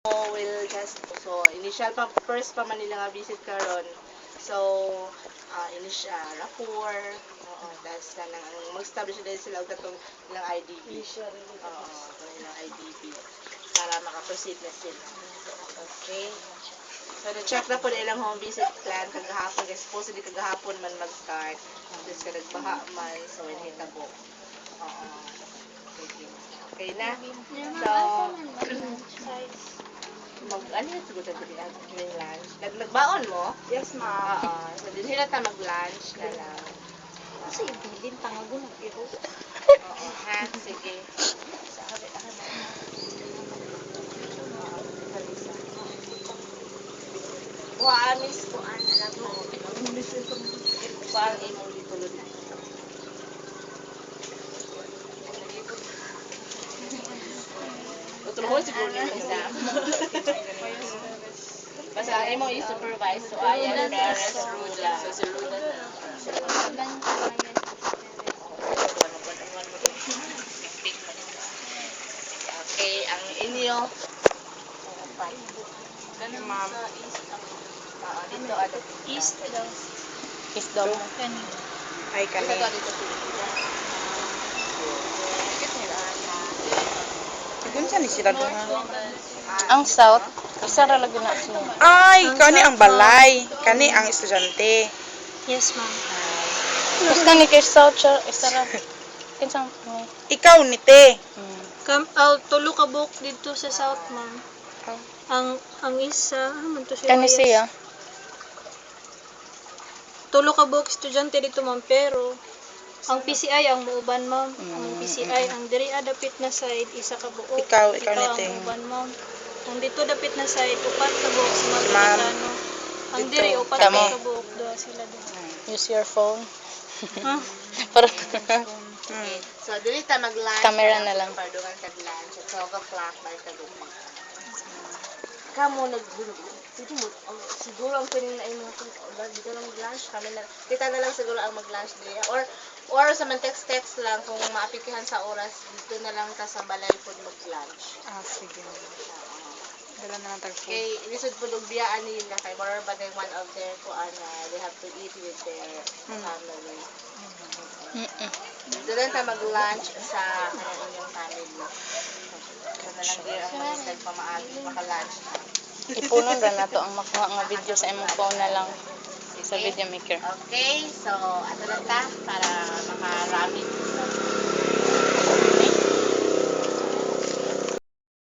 Will just initial pa first pa man nila nga visit karon. So initial rapport, that's kanang mag-establish din sila og katong ilang IDP. Ilang IDP para maka-proceed na sila. Okay. So na-check na po na ilang home visit plan kagahapon, guys. Supposedly kagahapon man mag-start. Tapos ka nagbaha man, so inhitabo. Okay na. So ano yung siguro sa dili yung lunch? Nagbaon mo? Yes, ma'am. So din sila ta mag-lunch na lang. Kasi bilin pangago na pero. Ha? Sige. Amis ko alam mo. Kuhaan imong litulod na. Utol mo siguro yung exam. Basta ang imong i-supervise. So, ayan, Perez, Ruda. So, si Ruda na. Okay, ang inyo. Ganun ma'am. Dito, ano? East daw. Is daw. Ay, Isa to dito. Kunsa ni sila doon? Ang south, isa ra lagi na siya. Ay, kani ang balay. Kani ang estudyante. Yes, ma'am. Tapos kani kay south siya, isa ra. Kinsang ni. Ikaw ni te. Tulo ka buok dito sa South, ma'am. Ang isa, man to siya. Kani siya. Tulo ka buok estudyante dito, ma'am, pero ang PCI ang muuban, ma'am. Ang PCI ang diri dapit na side isa ka buok. Ikaw ang nite. muuban, ma'am. Ang dito dapit na side upat ka buok sa mga Ma'am, Pilipino. Ang dito, diri upat kamo. ka buok do sila do. Use your phone. Ha? Para Okay. So, dili ta mag-lunch. Camera na lang. Pardungan ka lunch at 12 o'clock by Tagupa. Kamo siguro ang pining na imong dito lang mag-lunch kami na kita na lang siguro ang mag-lunch diya or sa man text lang kung maapikihan sa oras dito na lang ta sa balay pud mag-lunch. Sige. Dala na lang tag-food. Okay, ilisod po biyaan nila kay more ba than one of their they have to eat with their family. Dito lang tayo mag-lunch sa inyong family. So na lang din ang mag-start pamaagi, maka-lunch. ipunon ra nato ang makuha nga video sa imong phone na lang sa video maker. Okay, so ato lang ta para makarami